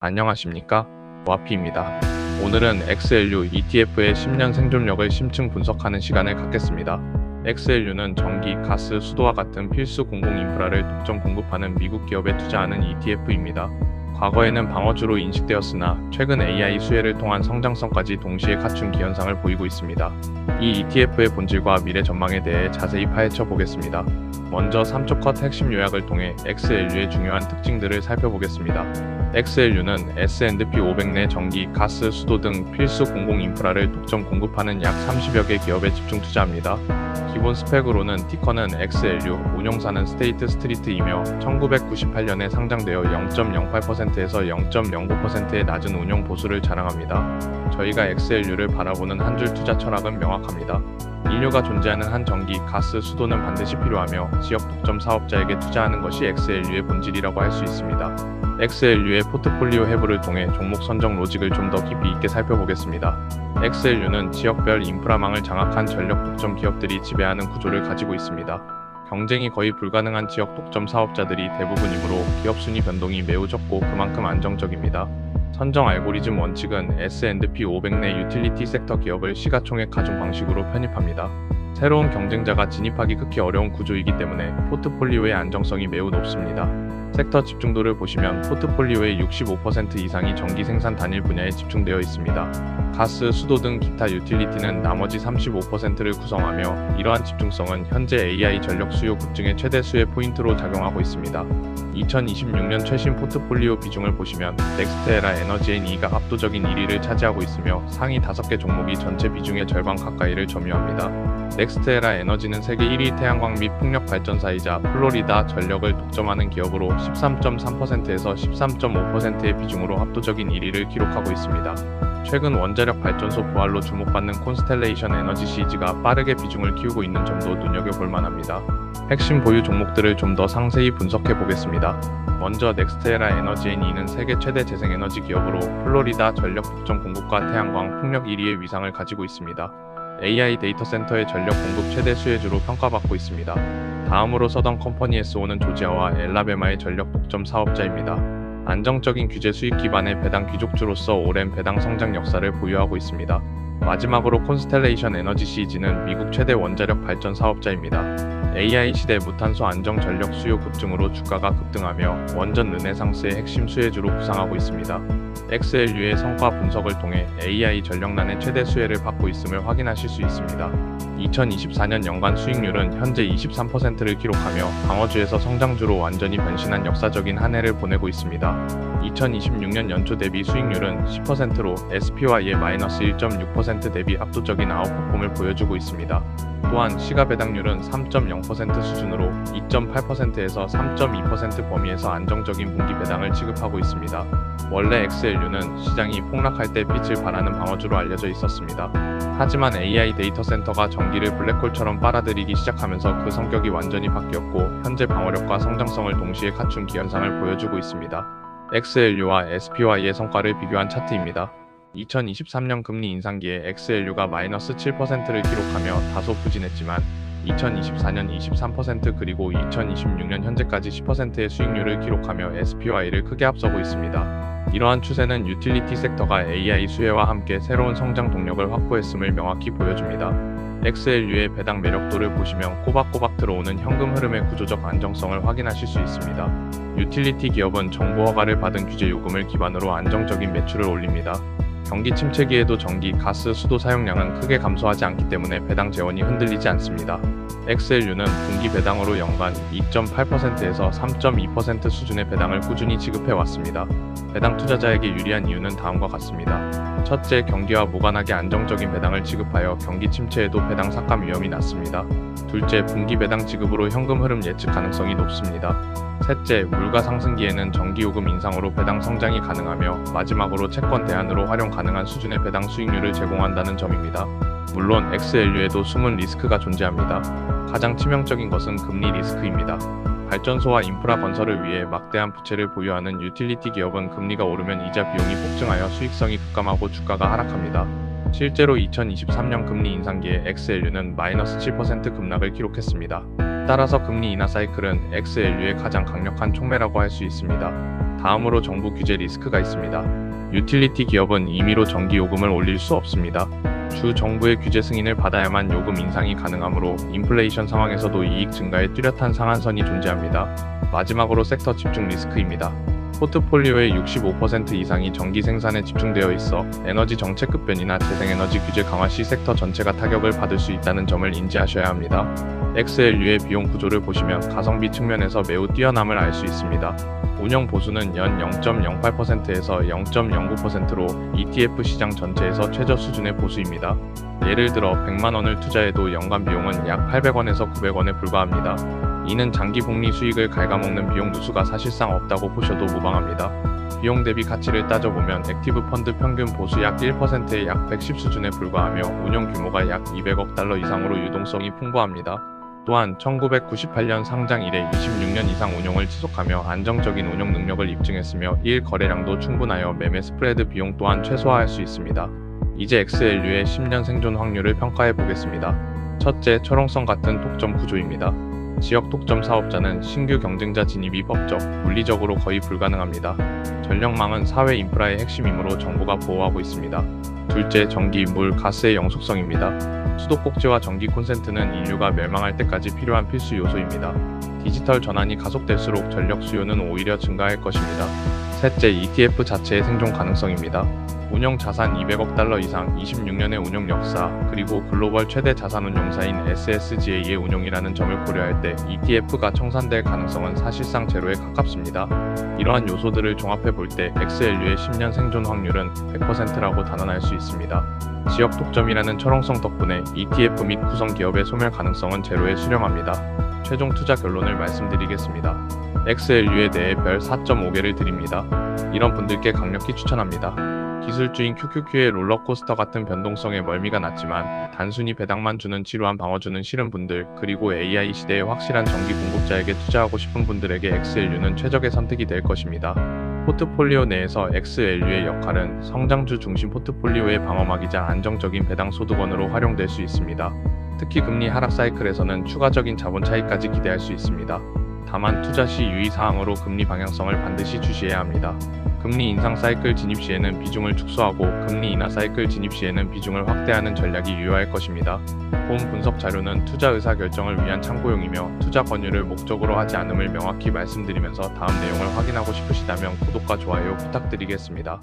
안녕하십니까? 와피입니다. 오늘은 XLU ETF의 10년 생존력을 심층 분석하는 시간을 갖겠습니다. XLU는 전기, 가스, 수도와 같은 필수 공공 인프라를 독점 공급하는 미국 기업에 투자하는 ETF입니다. 과거에는 방어주로 인식되었으나 최근 AI 수혜를 통한 성장성까지 동시에 갖춘 기현상을 보이고 있습니다. 이 ETF의 본질과 미래 전망에 대해 자세히 파헤쳐 보겠습니다. 먼저 3초 컷 핵심 요약을 통해 XLU의 중요한 특징들을 살펴보겠습니다. XLU는 S&P 500 내 전기, 가스, 수도 등 필수 공공 인프라를 독점 공급하는 약 30여 개 기업에 집중 투자합니다. 기본 스펙으로는 티커는 XLU, 운용사는 스테이트 스트리트이며 1998년에 상장되어 0.08%에서 0.09%의 낮은 운용 보수를 자랑합니다. 저희가 XLU를 바라보는 한 줄 투자 철학은 명확합니다. 인류가 존재하는 한 전기, 가스, 수도는 반드시 필요하며 지역 독점 사업자에게 투자하는 것이 XLU의 본질이라고 할 수 있습니다. XLU의 포트폴리오 해부를 통해 종목 선정 로직을 좀 더 깊이 있게 살펴보겠습니다. XLU는 지역별 인프라망을 장악한 전력 독점 기업들이 지배하는 구조를 가지고 있습니다. 경쟁이 거의 불가능한 지역 독점 사업자들이 대부분이므로 기업 순위 변동이 매우 적고 그만큼 안정적입니다. 선정 알고리즘 원칙은 S&P 500 내 유틸리티 섹터 기업을 시가총액 가중 방식으로 편입합니다. 새로운 경쟁자가 진입하기 극히 어려운 구조이기 때문에 포트폴리오의 안정성이 매우 높습니다. 섹터 집중도를 보시면 포트폴리오의 65% 이상이 전기 생산 단일 분야에 집중되어 있습니다. 가스, 수도 등 기타 유틸리티는 나머지 35%를 구성하며 이러한 집중성은 현재 AI 전력 수요 급증의 최대 수혜 포인트로 작용하고 있습니다. 2026년 최신 포트폴리오 비중을 보시면 넥스테라 에너지&E가 압도적인 1위를 차지하고 있으며 상위 5개 종목이 전체 비중의 절반 가까이를 점유합니다. 넥스테라 에너지는 세계 1위 태양광 및 풍력 발전사이자 플로리다 전력을 독점하는 기업으로 13.3%에서 13.5%의 비중으로 압도적인 1위를 기록하고 있습니다. 최근 원자력 발전소 부활로 주목받는 콘스텔레이션 에너지 시즈가 빠르게 비중을 키우고 있는 점도 눈여겨볼 만합니다. 핵심 보유 종목들을 좀 더 상세히 분석해 보겠습니다. 먼저 넥스테라 에너지&E는 세계 최대 재생에너지 기업으로 플로리다 전력 독점 공급과 태양광, 풍력 1위의 위상을 가지고 있습니다. AI 데이터 센터의 전력 공급 최대 수혜주로 평가받고 있습니다. 다음으로 서던 컴퍼니 SO는 조지아와 엘라베마의 전력 독점 사업자입니다. 안정적인 규제 수익 기반의 배당 귀족주로서 오랜 배당 성장 역사를 보유하고 있습니다. 마지막으로 콘스텔레이션 에너지 시즈는 미국 최대 원자력 발전 사업자입니다. AI 시대 무탄소 안정 전력 수요 급증으로 주가가 급등하며 원전 르네상스의 핵심 수혜주로 부상하고 있습니다. XLU의 성과 분석을 통해 AI 전력난의 최대 수혜를 받고 있음을 확인하실 수 있습니다. 2024년 연간 수익률은 현재 23%를 기록하며 방어주에서 성장주로 완전히 변신한 역사적인 한 해를 보내고 있습니다. 2026년 연초 대비 수익률은 10%로 SPY의 -1.6% 대비 압도적인 아웃퍼폼을 보여주고 있습니다. 또한 시가 배당률은 3.0% 수준으로 2.8%에서 3.2% 범위에서 안정적인 분기 배당을 지급하고 있습니다. 원래 XLU는 시장이 폭락할 때 빛을 발하는 방어주로 알려져 있었습니다. 하지만 AI 데이터 센터가 전기를 블랙홀처럼 빨아들이기 시작하면서 그 성격이 완전히 바뀌었고 현재 방어력과 성장성을 동시에 갖춘 기현상을 보여주고 있습니다. XLU와 SPY의 성과를 비교한 차트입니다. 2023년 금리 인상기에 XLU가 -7%를 기록하며 다소 부진했지만 2024년 23% 그리고 2026년 현재까지 10%의 수익률을 기록하며 SPY를 크게 앞서고 있습니다. 이러한 추세는 유틸리티 섹터가 AI 수혜와 함께 새로운 성장 동력을 확보했음을 명확히 보여줍니다. XLU의 배당 매력도를 보시면 꼬박꼬박 들어오는 현금 흐름의 구조적 안정성을 확인하실 수 있습니다. 유틸리티 기업은 정부 허가를 받은 규제 요금을 기반으로 안정적인 매출을 올립니다. 경기 침체기에도 전기, 가스, 수도 사용량은 크게 감소하지 않기 때문에 배당 재원이 흔들리지 않습니다. XLU는 분기 배당으로 연간 2.8%에서 3.2% 수준의 배당을 꾸준히 지급해 왔습니다. 배당 투자자에게 유리한 이유는 다음과 같습니다. 첫째, 경기와 무관하게 안정적인 배당을 지급하여 경기 침체에도 배당 삭감 위험이 낮습니다. 둘째, 분기 배당 지급으로 현금 흐름 예측 가능성이 높습니다. 셋째, 물가 상승기에는 전기요금 인상으로 배당 성장이 가능하며 마지막으로 채권 대안으로 활용 가능한 수준의 배당 수익률을 제공한다는 점입니다. 물론 XLU에도 숨은 리스크가 존재합니다. 가장 치명적인 것은 금리 리스크입니다. 발전소와 인프라 건설을 위해 막대한 부채를 보유하는 유틸리티 기업은 금리가 오르면 이자 비용이 폭증하여 수익성이 급감하고 주가가 하락합니다. 실제로 2023년 금리 인상기에 XLU는 -7% 급락을 기록했습니다. 따라서 금리 인하 사이클은 XLU의 가장 강력한 촉매라고 할 수 있습니다. 다음으로 정부 규제 리스크가 있습니다. 유틸리티 기업은 임의로 전기 요금을 올릴 수 없습니다. 주 정부의 규제 승인을 받아야만 요금 인상이 가능하므로 인플레이션 상황에서도 이익 증가에 뚜렷한 상한선이 존재합니다. 마지막으로 섹터 집중 리스크입니다. 포트폴리오의 65% 이상이 전기 생산에 집중되어 있어 에너지 정책 급변이나 재생에너지 규제 강화 시 섹터 전체가 타격을 받을 수 있다는 점을 인지하셔야 합니다. XLU의 비용 구조를 보시면 가성비 측면에서 매우 뛰어남을 알 수 있습니다. 운영 보수는 연 0.08%에서 0.09%로 ETF 시장 전체에서 최저 수준의 보수입니다. 예를 들어 100만원을 투자해도 연간 비용은 약 800원에서 900원에 불과합니다. 이는 장기 복리 수익을 갉아먹는 비용 누수가 사실상 없다고 보셔도 무방합니다. 비용 대비 가치를 따져보면 액티브 펀드 평균 보수 약 1%에 약 110 수준에 불과하며 운용 규모가 약 200억 달러 이상으로 유동성이 풍부합니다. 또한 1998년 상장 이래 26년 이상 운용을 지속하며 안정적인 운용 능력을 입증했으며 1 거래량도 충분하여 매매 스프레드 비용 또한 최소화할 수 있습니다. 이제 XLU의 10년 생존 확률을 평가해 보겠습니다. 첫째, 철옹성 같은 독점 구조입니다. 지역 독점 사업자는 신규 경쟁자 진입이 법적, 물리적으로 거의 불가능합니다. 전력망은 사회 인프라의 핵심이므로 정부가 보호하고 있습니다. 둘째, 전기, 물, 가스의 영속성입니다. 수도꼭지와 전기 콘센트는 인류가 멸망할 때까지 필요한 필수 요소입니다. 디지털 전환이 가속될수록 전력 수요는 오히려 증가할 것입니다. 셋째, ETF 자체의 생존 가능성입니다. 운용 자산 200억 달러 이상, 26년의 운용 역사, 그리고 글로벌 최대 자산 운용사인 SSGA의 운용이라는 점을 고려할 때 ETF가 청산될 가능성은 사실상 제로에 가깝습니다. 이러한 요소들을 종합해 볼 때 XLU의 10년 생존 확률은 100%라고 단언할 수 있습니다. 지역 독점이라는 철옹성 덕분에 ETF 및 구성 기업의 소멸 가능성은 제로에 수렴합니다. 최종 투자 결론을 말씀드리겠습니다. XLU에 대해 별 4.5개를 드립니다. 이런 분들께 강력히 추천합니다. 기술주인 QQQ의 롤러코스터 같은 변동성에 멀미가 났지만 단순히 배당만 주는 지루한 방어주는 싫은 분들, 그리고 AI 시대의 확실한 전기 공급자에게 투자하고 싶은 분들에게 XLU는 최적의 선택이 될 것입니다. 포트폴리오 내에서 XLU의 역할은 성장주 중심 포트폴리오의 방어막이자 안정적인 배당 소득원으로 활용될 수 있습니다. 특히 금리 하락 사이클에서는 추가적인 자본 차익까지 기대할 수 있습니다. 다만 투자 시 유의사항으로 금리 방향성을 반드시 주시해야 합니다. 금리 인상 사이클 진입 시에는 비중을 축소하고 금리 인하 사이클 진입 시에는 비중을 확대하는 전략이 유효할 것입니다. 본 분석 자료는 투자 의사 결정을 위한 참고용이며 투자 권유를 목적으로 하지 않음을 명확히 말씀드리면서 다음 내용을 확인하고 싶으시다면 구독과 좋아요 부탁드리겠습니다.